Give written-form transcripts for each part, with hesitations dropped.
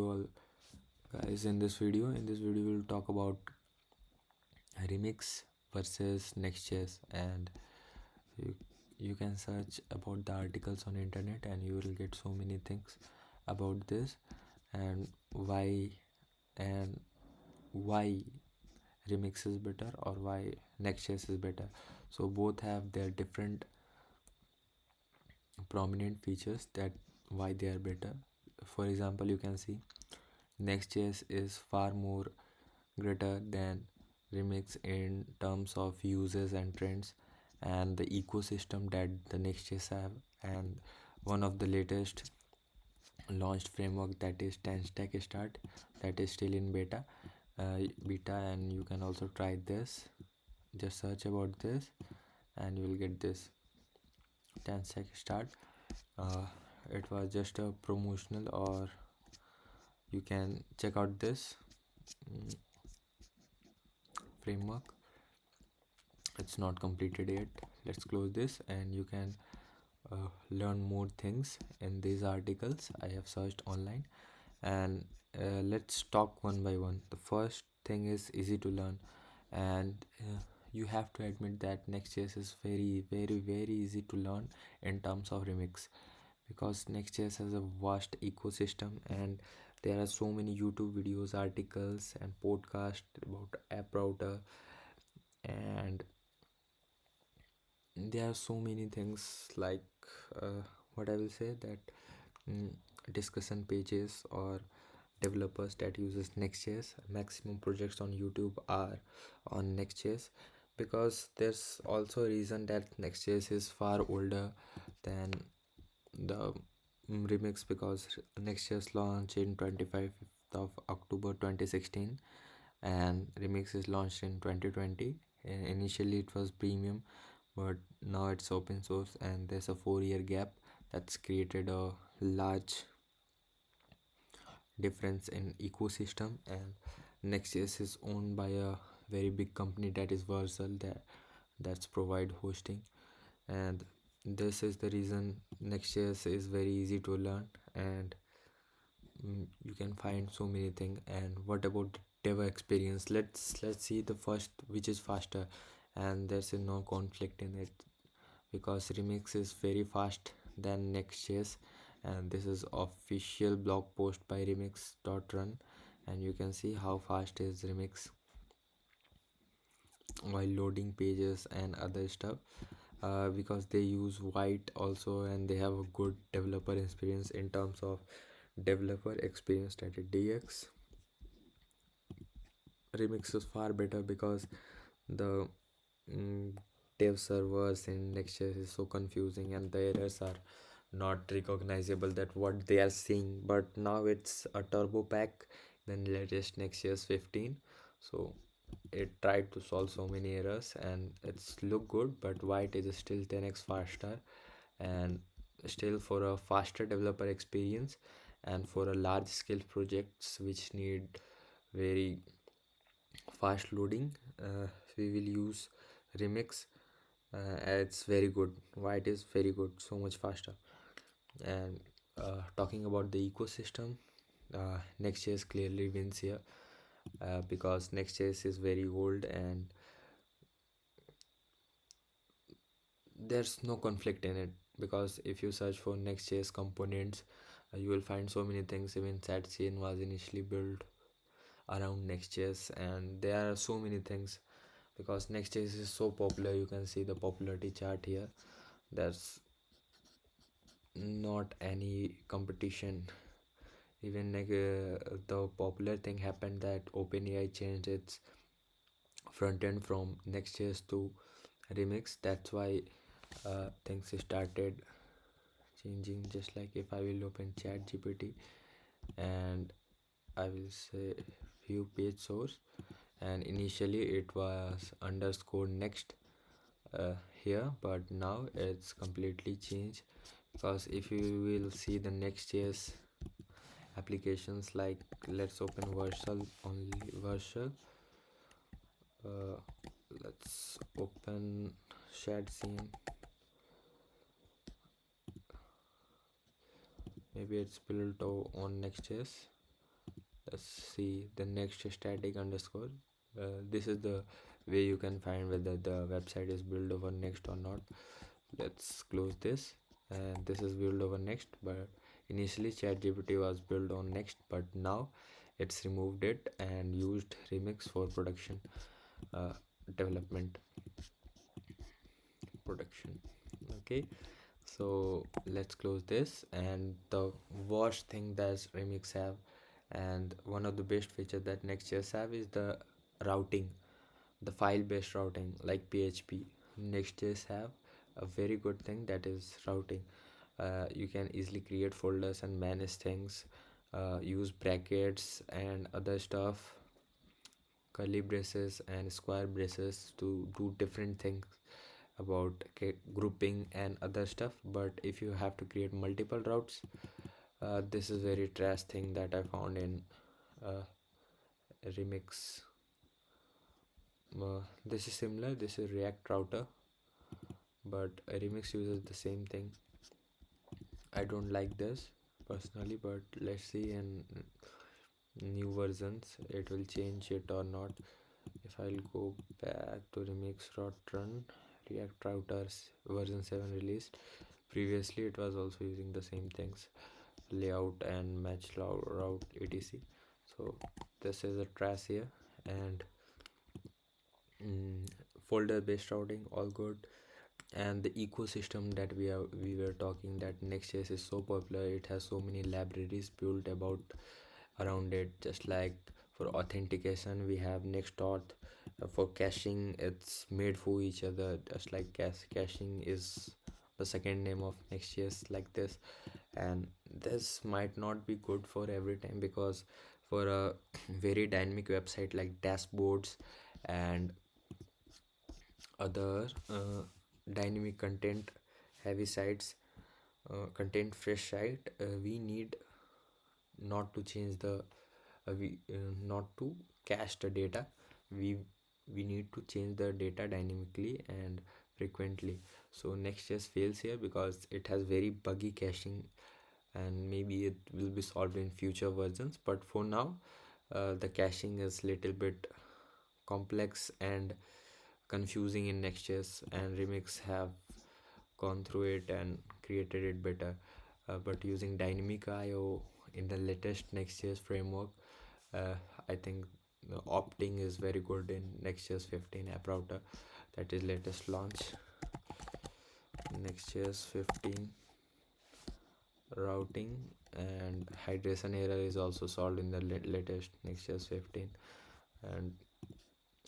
all guys. In this video we'll talk about remix versus Next.js, and you, you can search about the articles on internet and you will get so many things about this, and and why remix is better or why Next.js is better. So both have their different prominent features that why they are better. For example, you can see Next.js is far more greater than Remix in terms of uses and trends and the ecosystem that the Next.js have, and one of the latest launched framework, that is 10 stack start, that is still in beta, and you can also try this. Just search about this and you will get this 10 stack start. It was just a promotional, or you can check out this framework. It's not completed yet. Let's close this and you can learn more things in these articles I have searched online. And let's talk one by one. The first thing is easy to learn, and you have to admit that Next.js is very easy to learn in terms of remix, because Next.js has a vast ecosystem and there are so many YouTube videos, articles and podcasts about app router, and there are so many things like what I will say that mm, discussion pages or developers that uses Next.js. Maximum projects on YouTube are on Next.js, because there's also a reason that Next.js is far older than the remix, because Next.js launched in 25th of October 2016 and remix is launched in 2020. Initially it was premium, but now it's open source, and there's a 4-year gap that's created a large difference in ecosystem. And Next.js is owned by a very big company, that is Vercel, that's provide hosting, and this is the reason Next.js is very easy to learn, and you can find so many things. And what about the dev experience? Let's see the first, which is faster, and there's no conflict in it, because remix is very fast than Next.js. And this is official blog post by remix.run, and you can see how fast is remix while loading pages and other stuff, because they use white also, and they have a good developer experience. In terms of developer experience, that is DX, remix is far better, because the mm, dev servers in Next.js is so confusing and the errors are not recognizable that what they are seeing. But now it's a turbo pack than latest Next.js 15, so it tried to solve so many errors and it's look good, but white is still 10x faster, and still for a faster developer experience and for a large scale projects which need very fast loading, we will use remix. It's very good. White is very good, so much faster. And talking about the ecosystem, Next.js clearly wins here, because Next.js is very old and there's no conflict in it, because if you search for Next.js components, you will find so many things. Even chain was initially built around Next.js, and there are so many things, because Next.js is so popular. You can see the popularity chart here. There's not any competition. Even like the popular thing happened that OpenAI changed its front end from Next.js to Remix. That's why things started changing. Just like if I will open Chat GPT and I will say view page source, and initially it was underscore next here, but now it's completely changed, because if you will see the Next.js applications, like let's open Vercel, only Vercel, uh, let's open shared scene, maybe it's built on Next.js. see the next static underscore. This is the way you can find whether the website is built over next or not. Let's close this, and this is built over next, but initially ChatGPT was built on next, but now it's removed it and used remix for uh, development production. Okay, so let's close this. And the worst thing that remix have, and one of the best features that Next.js have, is the routing, the file based routing like PHP. Next.js have a very good thing, that is routing. You can easily create folders and manage things, use brackets and other stuff, curly braces and square braces to do different things about grouping and other stuff. But if you have to create multiple routes, this is very trash thing that I found in uh, remix. This is similar, this is react router, but a remix uses the same thing. I don't like this personally, but let's see in new versions it will change it or not. If I'll go back to remix.run, react routers version 7 released. Previously it was also using the same things, layout and match route etc. So this is a trash here. And folder based routing all good. And the ecosystem that we were talking, that Next.js is so popular, it has so many libraries built about around it. Just like for authentication we have Nextauth, for caching it's made for each other, just like caching is the second name of Next.js, like this. And this might not be good for every time, because for a very dynamic website like dashboards and other dynamic content heavy sites, content fresh site, we need not to change the we not to cache the data. We we need to change the data dynamically and frequently. So Next.js fails here because it has very buggy caching, and maybe it will be solved in future versions. But for now, the caching is little bit complex and confusing in Next.js, and Remix have gone through it and created it better. But using dynamic IO in the latest Next.js framework, uh, I think the opting is very good in Next.js 15 app router, that is latest launch. Next.js 15 routing and hydration error is also solved in the latest Next.js 15. And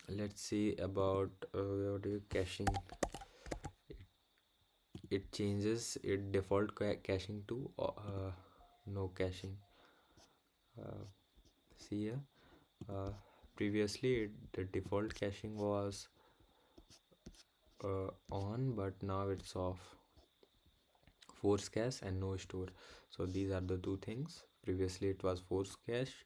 let's see about what do you caching. It changes it default caching to no caching. See here, uh, previously the default caching was on, but now it's off. Force cache and no store, so these are the two things. Previously it was force cache,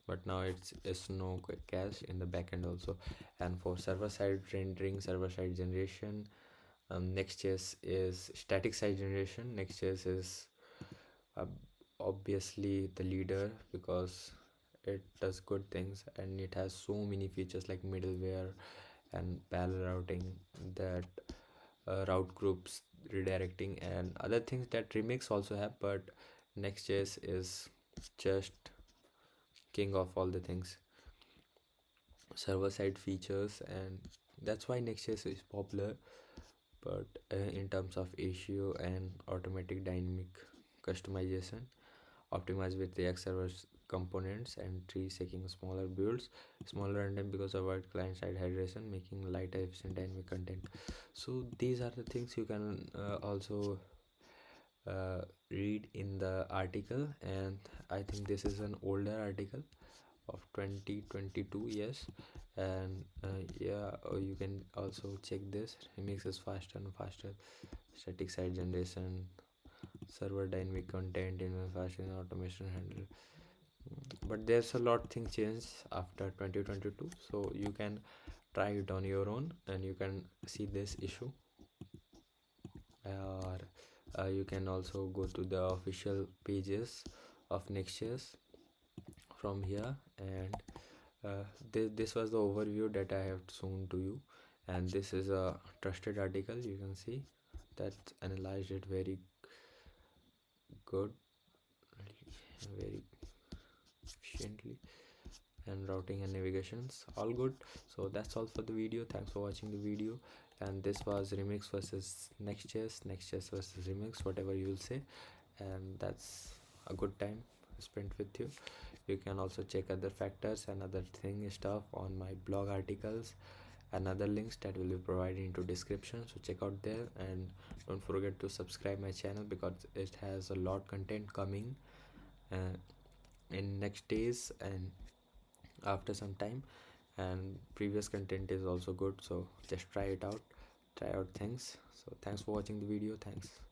but now it's no cache in the backend also. And for server side rendering, server side generation, Next.js is static side generation. Next.js is uh, obviously the leader because it does good things, and it has so many features like middleware and parallel routing, that route groups, redirecting, and other things that Remix also have. But Next.js is just king of all the things, server side features, and that's why Next.js is popular. But in terms of issue and automatic dynamic customization, optimized with React servers components and tree seeking smaller builds, smaller runtime because avoid client side hydration, making lighter efficient dynamic content. So these are the things you can also read in the article. And I think this is an older article of 2022, yes. And yeah, you can also check this. Remix is faster and faster, static site generation, server dynamic content in fashion automation handle. But there's a lot thing changed after 2022, so you can try it on your own and you can see this issue. Or you can also go to the official pages of Next.js from here. And this was the overview that I have shown to you, and this is a trusted article. You can see that analyzed it very good, very efficiently, and routing and navigations all good. So that's all for the video. Thanks for watching the video. And this was Remix versus Next.js versus Remix, whatever you will say. And that's a good time spent with you. You can also check other factors and other thing stuff on my blog articles and other links that will be provided into description, so check out there. And don't forget to subscribe my channel because it has a lot content coming uh, in next days and after some time, and previous content is also good, so just try it out, try out things. So thanks for watching the video. Thanks.